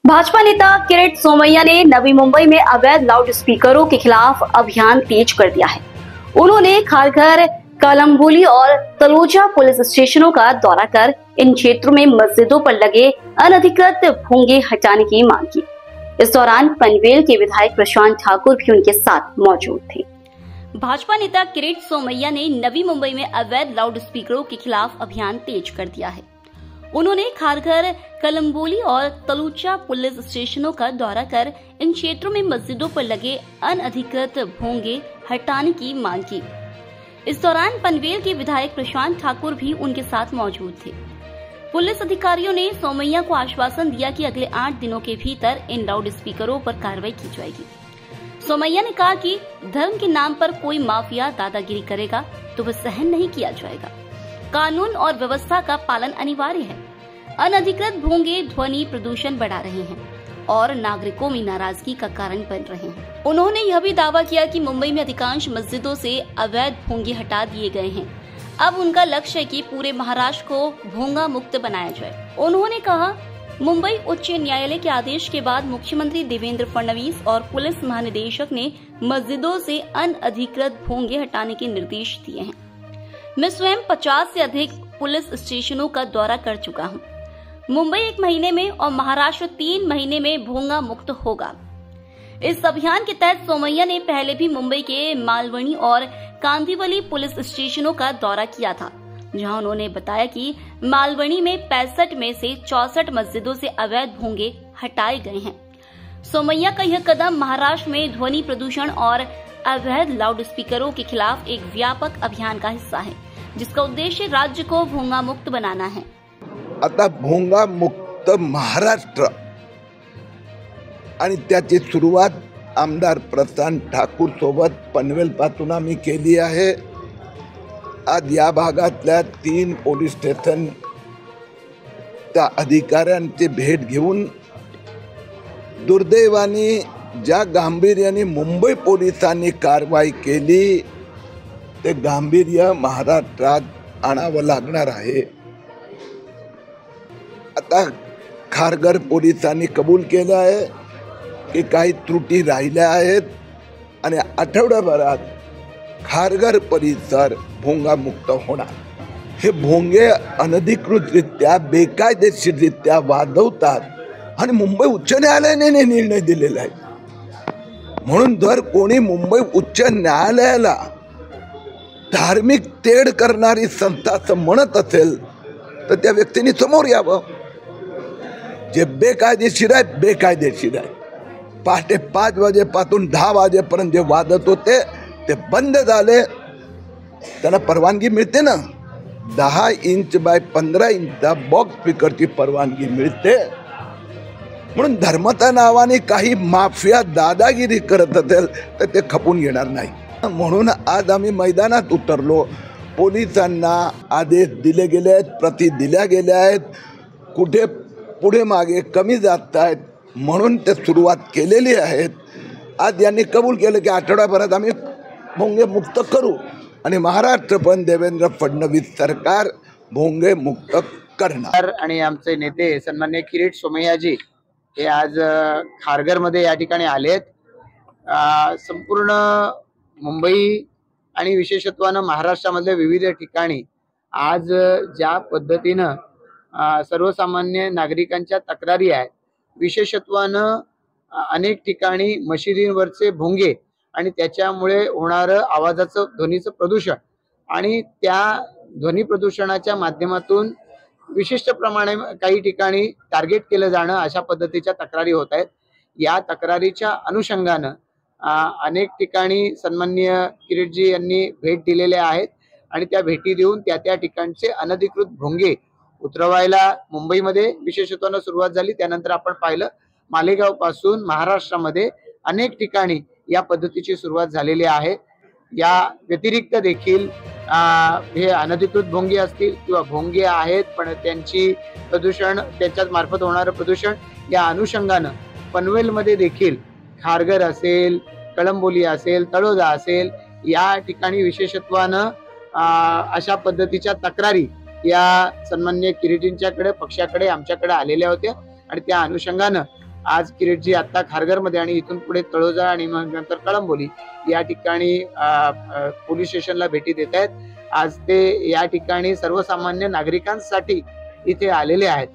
भाजपा नेता किरीट सोमैया ने नवी मुंबई में अवैध लाउड स्पीकरों के खिलाफ अभियान तेज कर दिया है। उन्होंने खारघर, कलम्बोली और तलोजा पुलिस स्टेशनों का दौरा कर इन क्षेत्रों में मस्जिदों पर लगे अनधिकृत भोंगे हटाने की मांग की। इस दौरान पनवेल के विधायक प्रशांत ठाकुर भी उनके साथ मौजूद थे। भाजपा नेता किरीट सोमैया ने नवी मुंबई में अवैध लाउड स्पीकरों के खिलाफ अभियान तेज कर दिया है। उन्होंने खारघर, कलम्बोली और तलूचा पुलिस स्टेशनों का दौरा कर इन क्षेत्रों में मस्जिदों पर लगे अनधिकृत भोंगे हटाने की मांग की। इस दौरान पनवेल के विधायक प्रशांत ठाकुर भी उनके साथ मौजूद थे। पुलिस अधिकारियों ने सोमैया को आश्वासन दिया कि अगले 8 दिनों के भीतर इन लाउड स्पीकरों पर कार्रवाई की जाएगी। सोमैया ने कहा कि धर्म के नाम पर कोई माफिया दादागिरी करेगा तो वह सहन नहीं किया जाएगा। कानून और व्यवस्था का पालन अनिवार्य है। अनधिकृत भोंगे ध्वनि प्रदूषण बढ़ा रहे हैं और नागरिकों में नाराजगी का कारण बन रहे हैं। उन्होंने यह भी दावा किया कि मुंबई में अधिकांश मस्जिदों से अवैध भोंगे हटा दिए गए हैं। अब उनका लक्ष्य है कि पूरे महाराष्ट्र को भोंगा मुक्त बनाया जाए। उन्होंने कहा, मुंबई उच्च न्यायालय के आदेश के बाद मुख्यमंत्री देवेंद्र फडणवीस और पुलिस महानिदेशक ने मस्जिदों से अनधिकृत भोंगे हटाने के निर्देश दिए हैं। मैं स्वयं 50 से अधिक पुलिस स्टेशनों का दौरा कर चुका हूं। मुंबई 1 महीने में और महाराष्ट्र 3 महीने में भोंगा मुक्त होगा। इस अभियान के तहत सोमैया ने पहले भी मुंबई के मालवनी और कांदिवली पुलिस स्टेशनों का दौरा किया था, जहां उन्होंने बताया कि मालवनी में 65 में से 64 मस्जिदों से अवैध भोंगे हटाए गए हैं। सोमैया का यह कदम महाराष्ट्र में ध्वनि प्रदूषण और अवैध लाउड स्पीकरों के खिलाफ एक व्यापक अभियान का हिस्सा है, जिसका उद्देश्य राज्य को भोंगा मुक्त बनाना है। आता भोंगा मुक्त महाराष्ट्र आणि त्याची सुरुवात आमदार प्रशांत ठाकूर सोबत पनवेल पासून आम्ही केली आहे। आज या भागातल्या 3 पोलीस स्टेशन त्या अधिकाऱ्यांची भेट घेऊन दुर्दैवाने ज्या गांभीर्याने मुंबई पोलिसांनी कारवाई केली ते गांभीर्य महाराष्ट्रात आणावं लागणार आहे। आता खारघर पोलिसांनी कबूल केलं आहे की काही त्रुटी राहिल्या आहेत आणि आठवड्याभरात खारघर परिसर भोंगा मुक्त होणार। हे भोंगे अनधिकृतरित्या बेकायदेशीररित्या वाजवतात आणि मुंबई उच्च न्यायालयाने निर्णय दिलेला आहे। म्हणून जर कोणी मुंबई उच्च न्यायालयाला धार्मिक तेढ करणारी संस्था असं म्हणत असेल तर त्या व्यक्तीने समोर यावं। जे बेकायदेशीर आहे बेकायदेशीर आहे। पहाटे 5 वाजेपासून 10 वाजेपर्यंत जे वाजत होते ते बंद झाले। त्यांना परवानगी मिळते ना, 10 इंच बाय 15 इंचचा बॉक्स स्पीकरची परवानगी मिळते। म्हणून धर्माच्या नावाने काही माफिया दादागिरी करत असेल तर ते खपून घेणार नाही। म्हणून आज आम्ही मैदानात उतरलो। पोलिसांना आदेश दिले गेले आहेत, प्रति दिल्या गेल्या आहेत, कुठे पुढे मागे कमी जात आहेत म्हणून ते सुरुवात केलेली आहेत। आज यांनी कबूल केलं की आठवड्याभरात आम्ही भोंगे मुक्त करू आणि महाराष्ट्र पण देवेंद्र फडणवीस सरकार भोंगे मुक्त करणार। आणि आमचे नेते सन्माननीय किरीट सोमैयाजी हे आज खारघर मध्ये या ठिकाणी आलेत। संपूर्ण मुंबई आणि विशेषत्वानं महाराष्ट्रामधल्या विविध ठिकाणी आज ज्या पद्धतीनं सर्वसामान्य नागरिकांच्या तक्रारी आहेत, विशेषत्वानं अनेक ठिकाणी मशिदींवरचे भोंगे आणि त्याच्यामुळे होणारं आवाजाचं ध्वनीचं प्रदूषण आणि त्या ध्वनी प्रदूषणाच्या माध्यमातून विशिष्ट प्रमाणे काही ठिकाणी टार्गेट केलं जाणं अशा पद्धतीच्या तक्रारी होत आहेत। या तक्रारीच्या अनुषंगानं अनेक ठिकाणी सन्माननीय किरीटजी यांनी भेट दिलेल्या आहेत आणि त्या भेटी देऊन त्या ठिकाणचे अनधिकृत भोंगे उतरवायला मुंबईमध्ये विशेषत्वानं सुरुवात झाली। त्यानंतर आपण पाहिलं मालेगाव पासून महाराष्ट्रामध्ये अनेक ठिकाणी या पद्धतीची सुरुवात झालेली आहे। या व्यतिरिक्त देखील हे अनधिकृत भोंगे असतील किंवा भोंगे आहेत पण त्यांची प्रदूषण त्यांच्याच मार्फत होणारं प्रदूषण या अनुषंगानं पनवेलमध्ये देखील खारघर असेल, कळंबोली असेल, तळोजा असेल या ठिकाणी विशेषत्वानं अशा पद्धतीच्या तक्रारी या सन्माननीय किरीटींच्याकडे पक्षाकडे आमच्याकडे आलेल्या होत्या आणि त्या अनुषंगानं आज किरीटजी आता खारघरमध्ये आणि इथून पुढे तळोजा आणि मग नंतर कळंबोली या ठिकाणी पोलीस स्टेशनला भेटी देत आहेत। आज ते या ठिकाणी सर्वसामान्य नागरिकांसाठी इथे आलेले आहेत।